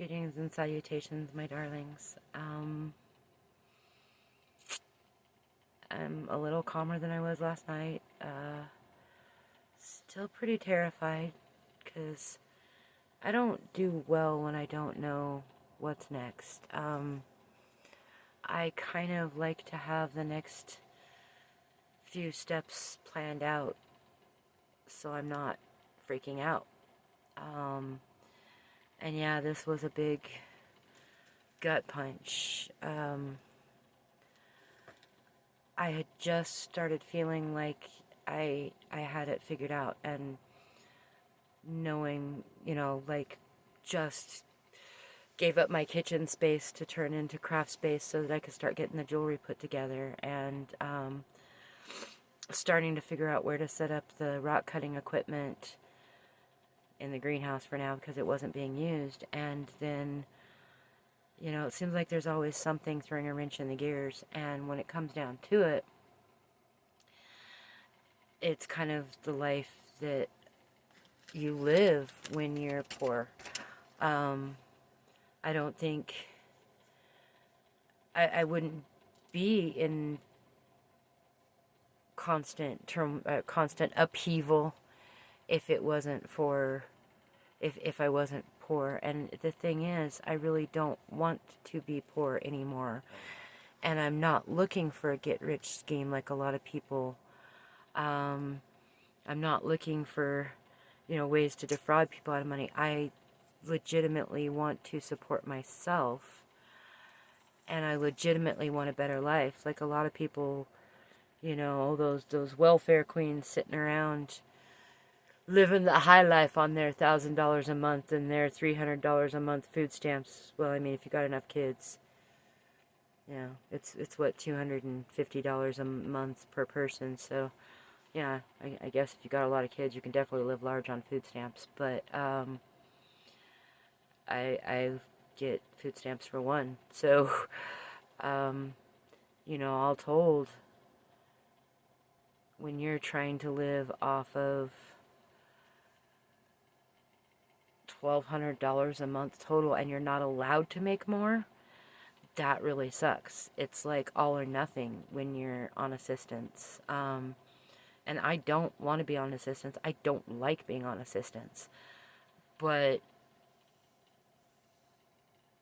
Greetings and salutations, my darlings. I'm a little calmer than I was last night. Still pretty terrified because I don't do well when I don't know what's next. I kind of like to have the next few steps planned out so I'm not freaking out. And yeah, this was a big gut punch. I had just started feeling like I had it figured out, and knowing, like, just gave up my kitchen space to turn into craft space so that I could start getting the jewelry put together, and starting to figure out where to set up the rock cutting equipment in the greenhouse for now because it wasn't being used. And then, it seems like there's always something throwing a wrench in the gears, and when it comes down to it, it's kind of the life that you live when you're poor. I don't think I wouldn't be in constant upheaval if it wasn't for if I wasn't poor. And the thing is, I really don't want to be poor anymore. And I'm not looking for a get-rich scheme like a lot of people. I'm not looking for, ways to defraud people out of money. I legitimately want to support myself, and I legitimately want a better life. Like a lot of people, those welfare queens sitting around living the high life on their $1,000 a month and their $300 a month food stamps. Well, I mean, if you got enough kids, it's what, $250 a month per person. So, yeah, I guess if you got a lot of kids, you can definitely live large on food stamps. But I get food stamps for one. So, all told, when you're trying to live off of $1,200 a month total and you're not allowed to make more, that really sucks. It's like all or nothing when you're on assistance. And I don't want to be on assistance. I don't like being on assistance. But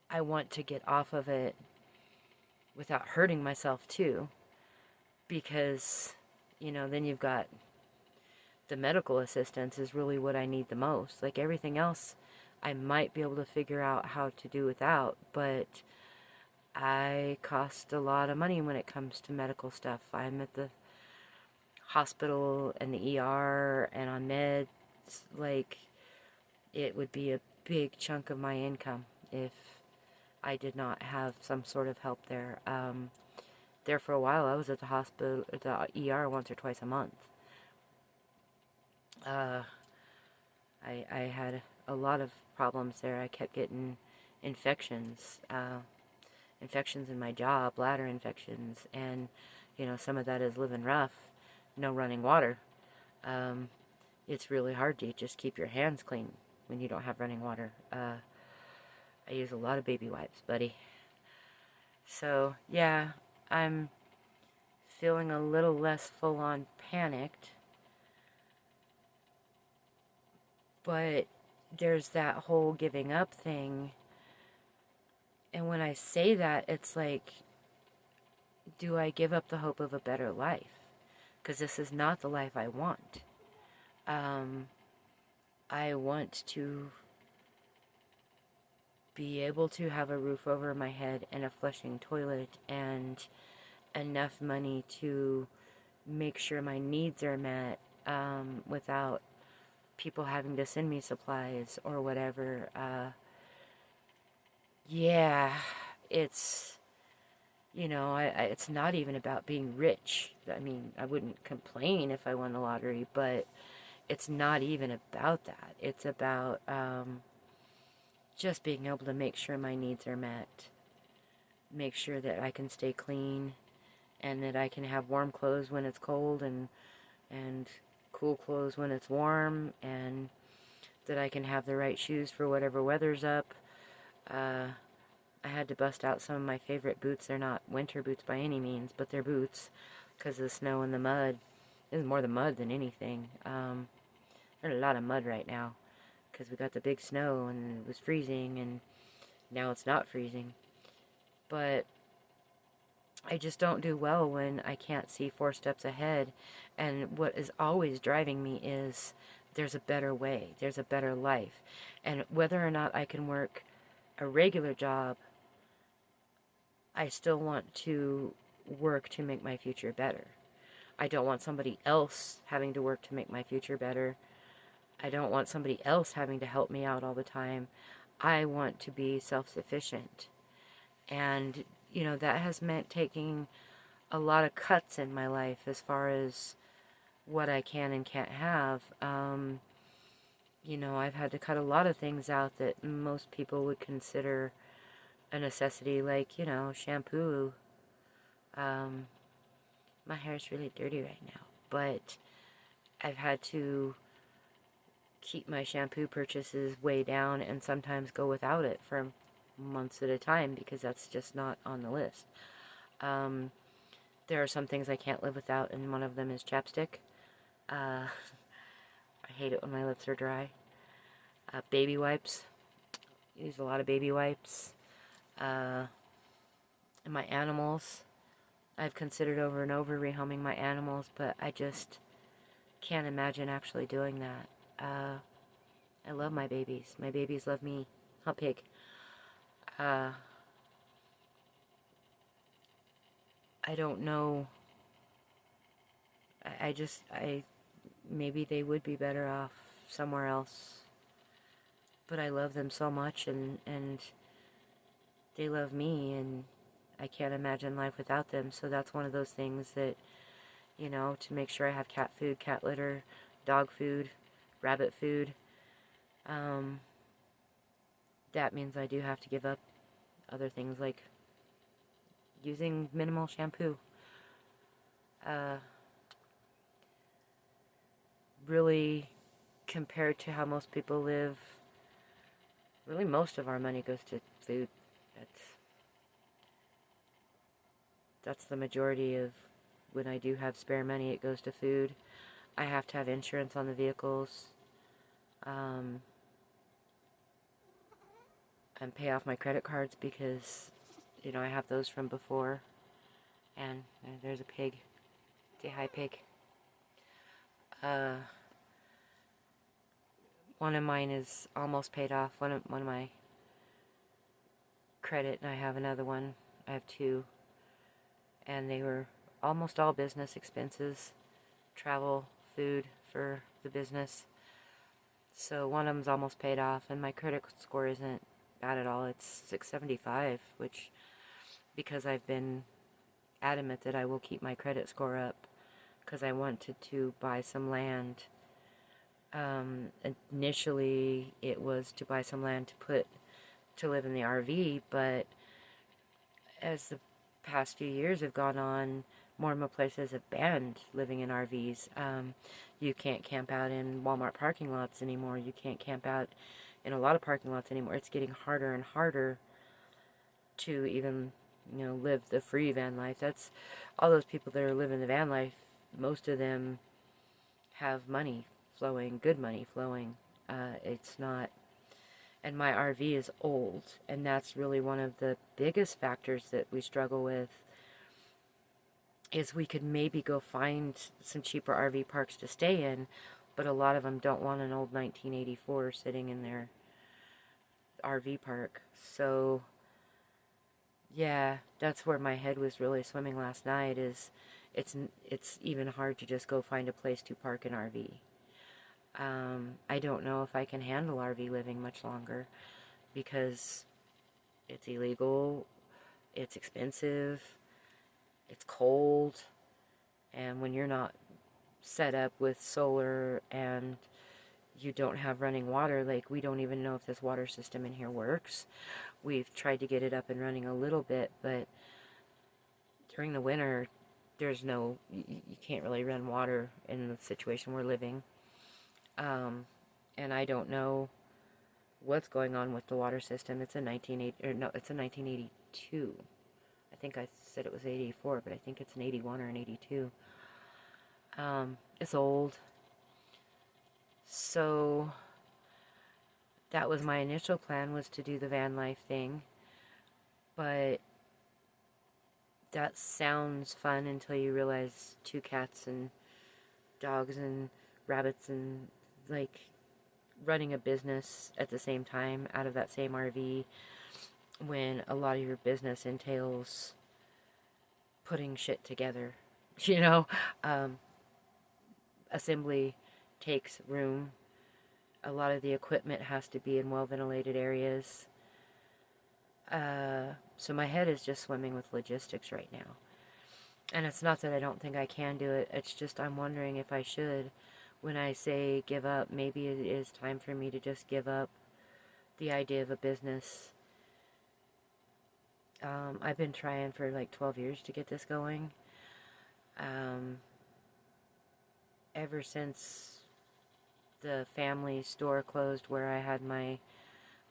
I want to get off of it without hurting myself too. Because, then you've got the medical assistance is really what I need the most. Like everything else, I might be able to figure out how to do without. But I cost a lot of money when it comes to medical stuff. I'm at the hospital and the ER and on meds. Like, it would be a big chunk of my income if I did not have some sort of help there. There for a while, I was at the hospital, at the ER once or twice a month. I had a lot of problems there. I kept getting infections, infections in my jaw, bladder infections, and, some of that is living rough, no running water. It's really hard to just keep your hands clean when you don't have running water. I use a lot of baby wipes, buddy. So, yeah, I'm feeling a little less full-on panicked. But there's that whole giving up thing. And when I say that, it's like, do I give up the hope of a better life? Because this is not the life I want. I want to be able to have a roof over my head and a flushing toilet and enough money to make sure my needs are met, without people having to send me supplies or whatever. Yeah, it's, it's not even about being rich. I mean, I wouldn't complain if I won the lottery, but it's not even about that. It's about just being able to make sure my needs are met, make sure that I can stay clean, and that I can have warm clothes when it's cold and cool clothes when it's warm, and that I can have the right shoes for whatever weather's up. I had to bust out some of my favorite boots. They're not winter boots by any means, but they're boots because of the snow and the mud. This is more the mud than anything. There's a lot of mud right now because we got the big snow and it was freezing, and now it's not freezing. But I just don't do well when I can't see 4 steps ahead. And what is always driving me is there's a better way, there's a better life. And whether or not I can work a regular job, I still want to work to make my future better. I don't want somebody else having to work to make my future better. I don't want somebody else having to help me out all the time. I want to be self-sufficient. And, that has meant taking a lot of cuts in my life as far as what I can and can't have. I've had to cut a lot of things out that most people would consider a necessity, like, shampoo. My hair is really dirty right now, but I've had to keep my shampoo purchases way down and sometimes go without it for months at a time because that's just not on the list. There are some things I can't live without, and one of them is chapstick. I hate it when my lips are dry. Baby wipes. Use a lot of baby wipes. And my animals. I've considered over and over rehoming my animals, but I just can't imagine actually doing that. I love my babies. My babies love me. Hot pig. I don't know. Maybe they would be better off somewhere else. But I love them so much, and they love me, and I can't imagine life without them. So that's one of those things that, to make sure I have cat food, cat litter, dog food, rabbit food. That means I do have to give up other things like using minimal shampoo. Really, compared to how most people live, really most of our money goes to food. That's the majority of when I do have spare money, it goes to food. I have to have insurance on the vehicles. And pay off my credit cards because, I have those from before. And there's a pig. Say hi, pig. One of mine is almost paid off. One of my credit, and I have another one. I have 2. And they were almost all business expenses. Travel, food for the business. So one of them's almost paid off, and my credit score isn't bad at all. It's 675, which, because I've been adamant that I will keep my credit score up, because I wanted to buy some land. Initially, it was to buy some land to live in the RV, but as the past few years have gone on, more and more places have banned living in RVs. You can't camp out in Walmart parking lots anymore. You can't camp out in a lot of parking lots anymore. It's getting harder and harder to even, live the free van life. That's all those people that are living the van life. Most of them have money flowing, good money flowing. It's not. And my RV is old, and that's really one of the biggest factors that we struggle with, is we could maybe go find some cheaper RV parks to stay in, but a lot of them don't want an old 1984 sitting in their RV park. So, yeah, that's where my head was really swimming last night, is it's even hard to just go find a place to park an RV. I don't know if I can handle RV living much longer, because it's illegal, it's expensive, it's cold, and when you're not set up with solar and you don't have running water, like, we don't even know if this water system in here works. We've tried to get it up and running a little bit, but during the winter, you can't really run water in the situation we're living. And I don't know what's going on with the water system. It's a 1980, or no, it's a 1982. I think I said it was 84, but I think it's an 81 or an 82. It's old. So that was my initial plan, was to do the van life thing. But that sounds fun until you realize 2 cats and dogs and rabbits and, like, running a business at the same time out of that same RV, when a lot of your business entails putting shit together. You know, assembly takes room. A lot of the equipment has to be in well-ventilated areas. So my head is just swimming with logistics right now. And it's not that I don't think I can do it. It's just I'm wondering if I should. When I say give up, maybe it is time for me to just give up the idea of a business. I've been trying for like 12 years to get this going. Ever since the family store closed where I had my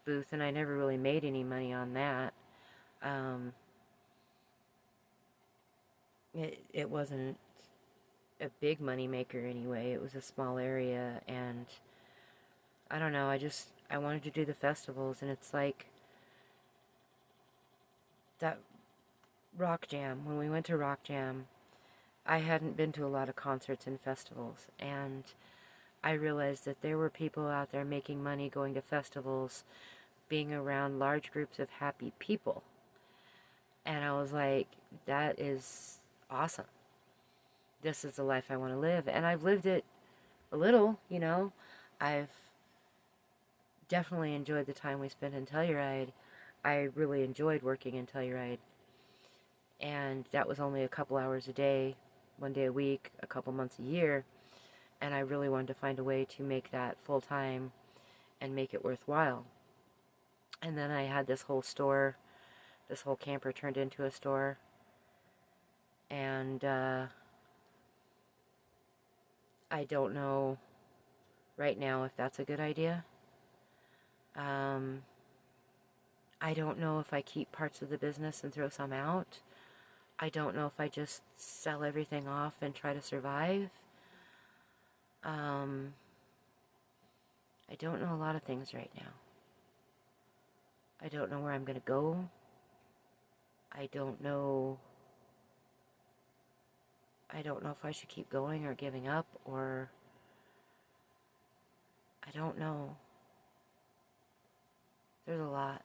booth, and I never really made any money on that. It wasn't a big money maker anyway. It was a small area, and I don't know, I wanted to do the festivals, and it's like that Rock Jam. When we went to Rock Jam, I hadn't been to a lot of concerts and festivals, and I realized that there were people out there making money going to festivals, being around large groups of happy people. And I was like, that is awesome. This is the life I want to live. And I've lived it a little, you know. I've definitely enjoyed the time we spent in Telluride. I really enjoyed working in Telluride. And that was only a couple hours a day, 1 day a week, a couple months a year. And I really wanted to find a way to make that full-time and make it worthwhile. And then I had this whole store, this whole camper turned into a store. And I don't know right now if that's a good idea. I don't know if I keep parts of the business and throw some out. I don't know if I just sell everything off and try to survive. I don't know a lot of things right now. I don't know where I'm going to go. I don't know if I should keep going or giving up, or I don't know. There's a lot.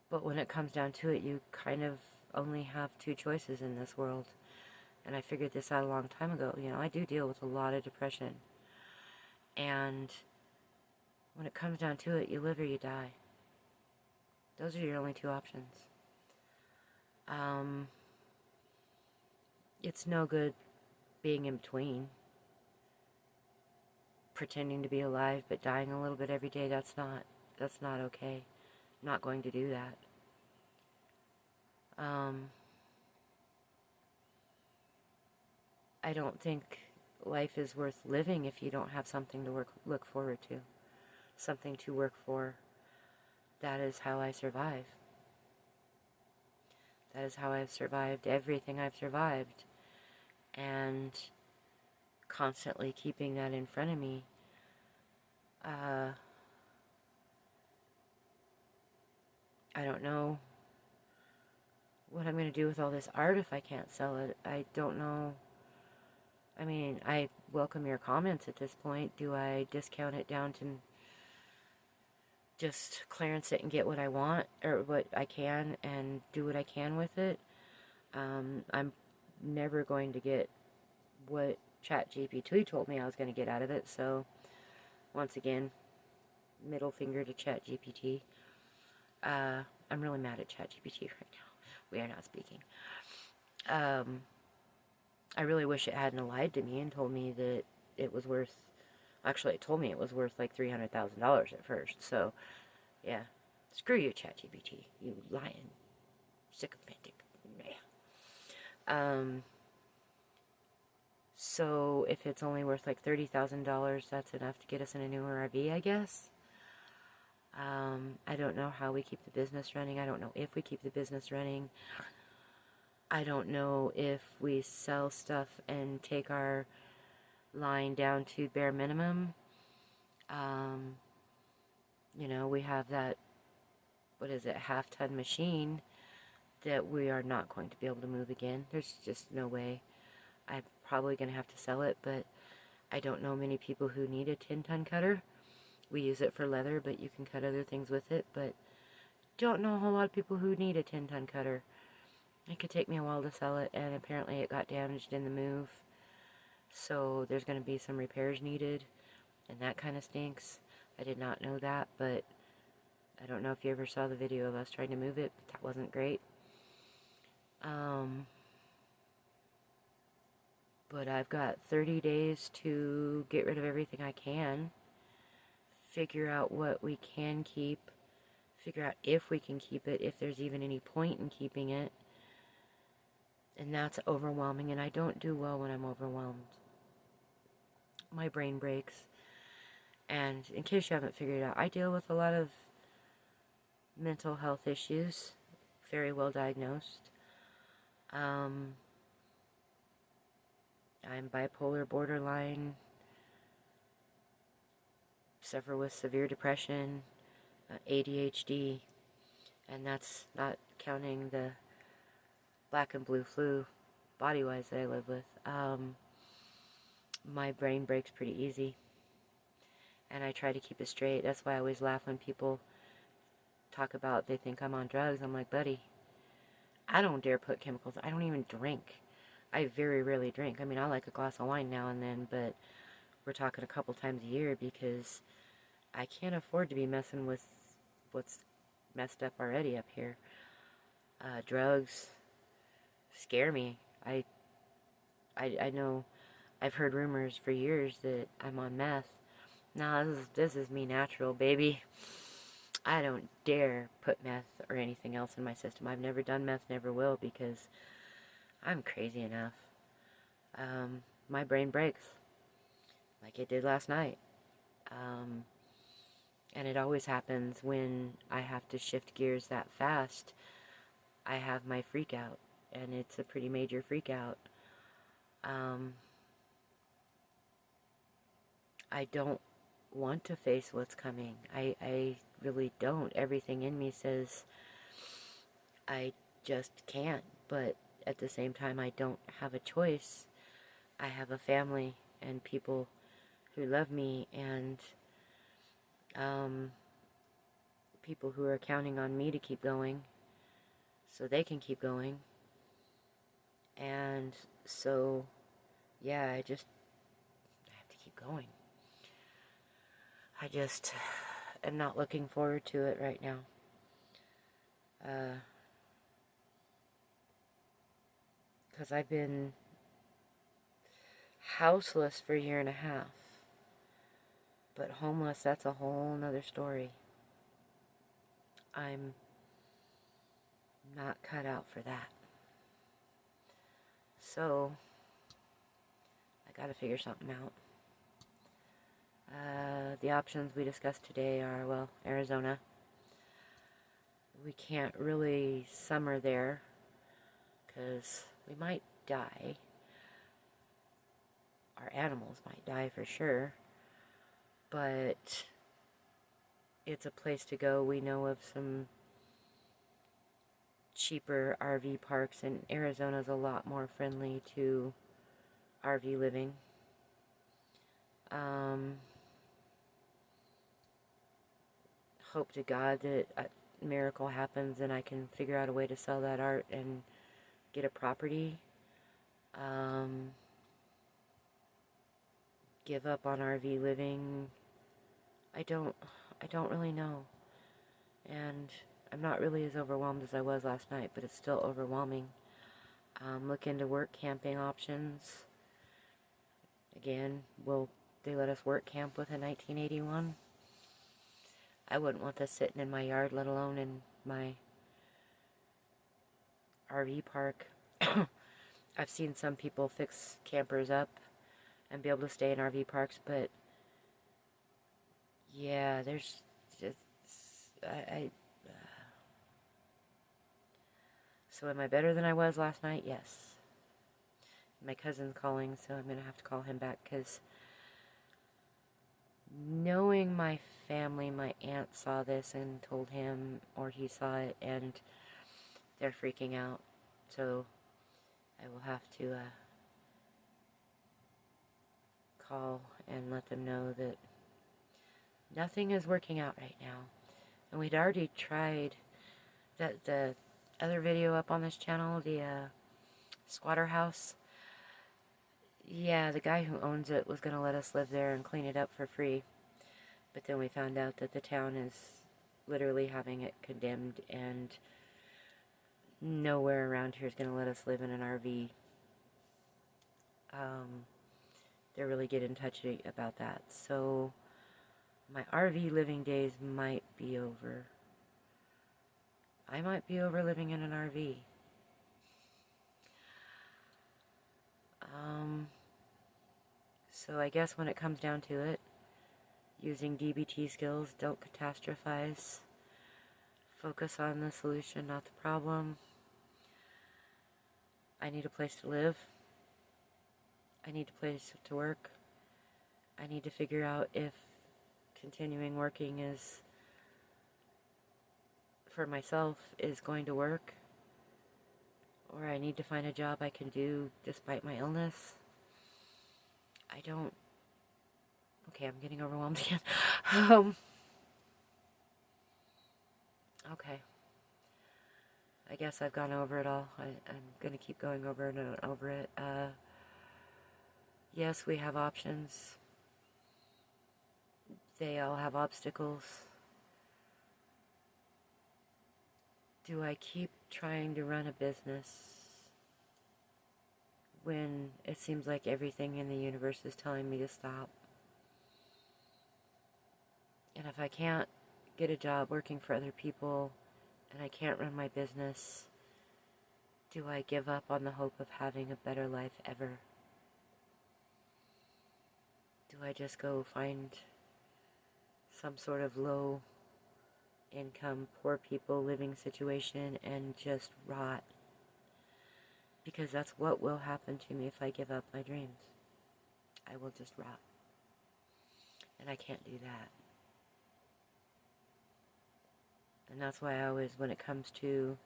But when it comes down to it, you kind of only have 2 choices in this world. And I figured this out a long time ago. You know, I do deal with a lot of depression. And when it comes down to it, you live or you die. Those are your only 2 options. It's no good being in between. Pretending to be alive but dying a little bit every day, that's not okay. I'm not going to do that. I don't think life is worth living if you don't have something to look forward to. Something to work for. That is how I survive. That is how I've survived everything I've survived. And constantly keeping that in front of me. I don't know what I'm going to do with all this art if I can't sell it. I don't know. I mean, I welcome your comments at this point. Do I discount it down to just clearance it and get what I want, or what I can, and do what I can with it? I'm never going to get what ChatGPT told me I was going to get out of it, so once again, middle finger to ChatGPT. I'm really mad at ChatGPT right now. We are not speaking. I really wish it hadn't lied to me and told me that it was worth... Actually, it told me it was worth like $300,000 at first. So, yeah. Screw you, ChatGPT. You lying. Sycophantic. Yeah. So if it's only worth like $30,000, that's enough to get us in a newer RV, I guess. I don't know how we keep the business running. I don't know if we keep the business running. I don't know if we sell stuff and take our line down to bare minimum. You know, we have that, what is it, half-ton machine that we are not going to be able to move again. There's just no way. I'm probably going to have to sell it, but I don't know many people who need a 10-ton cutter. We use it for leather, but you can cut other things with it, but don't know a whole lot of people who need a 10-ton cutter. It could take me a while to sell it, and apparently it got damaged in the move, so there's going to be some repairs needed, and that kind of stinks. I did not know that, but I don't know if you ever saw the video of us trying to move it, but that wasn't great. But I've got 30 days to get rid of everything I can, figure out what we can keep, figure out if we can keep it, if there's even any point in keeping it. And that's overwhelming, and I don't do well when I'm overwhelmed. My brain breaks. And in case you haven't figured it out, I deal with a lot of mental health issues, very well diagnosed. I'm bipolar, borderline, suffer with severe depression, ADHD, and that's not counting the black and blue flu, body-wise, that I live with. My brain breaks pretty easy, and I try to keep it straight. That's why I always laugh when people talk about they think I'm on drugs. I'm like, buddy, I don't dare put chemicals. I don't even drink. I very rarely drink. I mean, I like a glass of wine now and then, but we're talking a couple times a year because I can't afford to be messing with what's messed up already up here. Drugs scare me. I know I've heard rumors for years that I'm on meth. Now, this is me natural, baby. I don't dare put meth or anything else in my system. I've never done meth, never will, because I'm crazy enough. My brain breaks, like it did last night. And it always happens when I have to shift gears that fast. I have my freak out, and it's a pretty major freak out. I don't want to face what's coming. I really don't. Everything in me says I just can't, but at the same time, I don't have a choice. I have a family and people who love me, and people who are counting on me to keep going so they can keep going. And so, yeah, I have to keep going. I just am not looking forward to it right now. Because I've been houseless for a year and a half. But homeless, that's a whole nother story. I'm not cut out for that. So, I gotta figure something out. The options we discussed today are, well, Arizona. We can't really summer there, because we might die. Our animals might die for sure. But it's a place to go. We know of some cheaper RV parks, and Arizona's a lot more friendly to RV living. Hope to God that a miracle happens and I can figure out a way to sell that art and get a property. Give up on RV living. I don't really know. And I'm not really as overwhelmed as I was last night, but it's still overwhelming. Look into work camping options. Again, will they let us work camp with a 1981? I wouldn't want this sitting in my yard, let alone in my RV park. I've seen some people fix campers up and be able to stay in RV parks, but yeah, there's just, so am I better than I was last night? Yes. My cousin's calling, so I'm going to have to call him back, because knowing my family, my aunt saw this and told him, or he saw it, and they're freaking out. So I will have to call and let them know that nothing is working out right now. And we'd already tried the other video up on this channel, the squatter house. Yeah, the guy who owns it was going to let us live there and clean it up for free. But then we found out that the town is literally having it condemned, and nowhere around here is going to let us live in an RV. They're really getting touchy about that. So my RV living days might be over. I might be over living in an RV. So I guess when it comes down to it, using DBT skills, don't catastrophize. Focus on the solution, not the problem. I need a place to live. I need a place to work. I need to figure out if continuing working is, for myself, is going to work. Or I need to find a job I can do despite my illness. Okay, I'm getting overwhelmed again. Okay. I guess I've gone over it all. I'm going to keep going over and over it. Yes, we have options. They all have obstacles. Do I keep trying to run a business when it seems like everything in the universe is telling me to stop? And if I can't get a job working for other people and I can't run my business, do I give up on the hope of having a better life ever? Do I just go find some sort of low income, poor people living situation and just rot? Because that's what will happen to me if I give up my dreams. I will just rot. And I can't do that. And that's why I always, when it comes to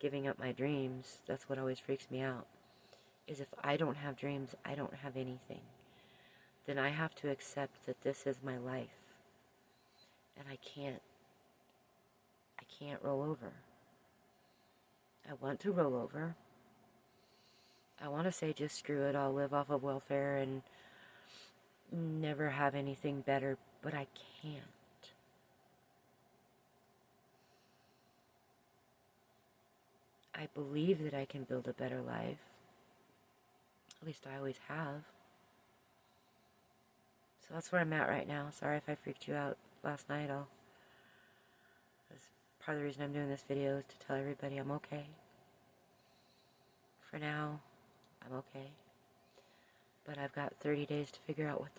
giving up my dreams, that's what always freaks me out. Is if I don't have dreams, I don't have anything. Then I have to accept that this is my life. And I can't roll over. I want to roll over. I want to say just screw it, I'll live off of welfare and never have anything better, but I can't. I believe that I can build a better life. At least I always have. So that's where I'm at right now. Sorry if I freaked you out last night. That's part of the reason I'm doing this video, is to tell everybody I'm okay. For now, I'm okay. But I've got 30 days to figure out what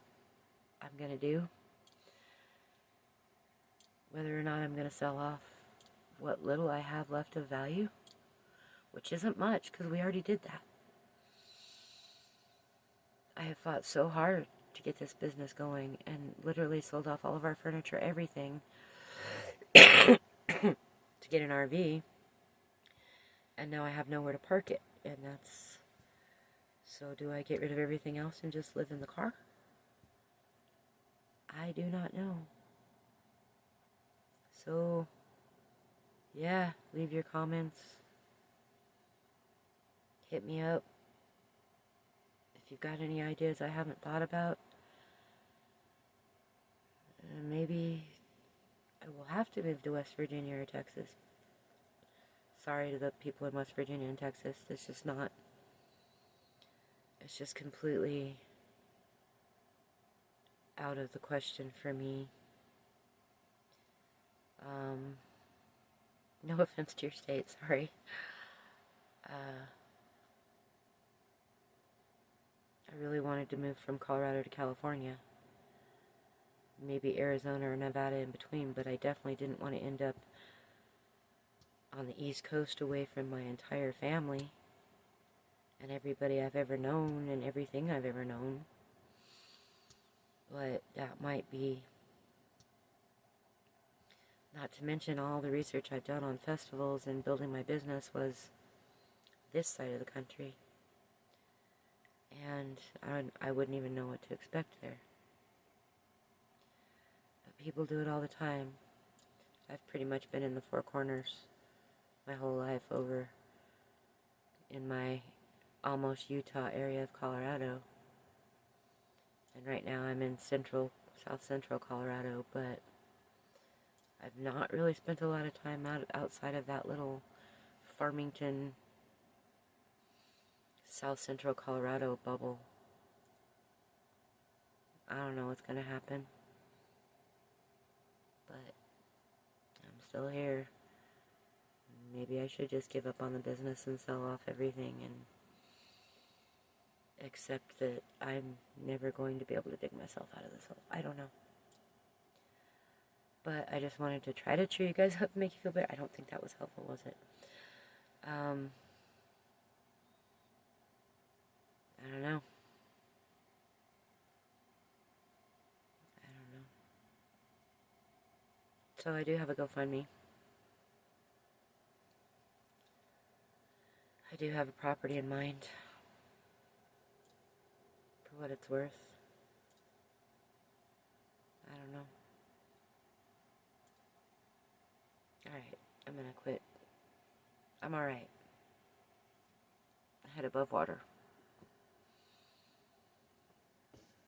I'm going to do. Whether or not I'm going to sell off what little I have left of value, which isn't much because we already did that. I have fought so hard to get this business going and literally sold off all of our furniture, everything, to get an RV. And now I have nowhere to park it. And that's... So do I get rid of everything else and just live in the car? I do not know. So, yeah, leave your comments. Hit me up. If you've got any ideas I haven't thought about. Maybe I will have to move to West Virginia or Texas. Sorry to the people in West Virginia and Texas. It's just not... It's just completely out of the question for me. No offense to your state, sorry. I really wanted to move from Colorado to California. Maybe Arizona or Nevada in between, but I definitely didn't want to end up on the East Coast away from my entire family and everybody I've ever known and everything I've ever known. But that might be, not to mention all the research I've done on festivals and building my business was this side of the country. And I wouldn't even know what to expect there. But people do it all the time. I've pretty much been in the Four Corners my whole life over in my almost Utah area of Colorado. And right now I'm in south central Colorado, but I've not really spent a lot of time outside of that little Farmington, south central Colorado bubble. I don't know what's going to happen, but I'm still here. Maybe I should just give up on the business and sell off everything and accept that I'm never going to be able to dig myself out of this hole. I don't know. But I just wanted to try to cheer you guys up and make you feel better. I don't think that was helpful, was it? I don't know. So I do have a GoFundMe. I do have a property in mind. For what it's worth. I don't know. Alright, I'm gonna quit. I'm alright. Head above water.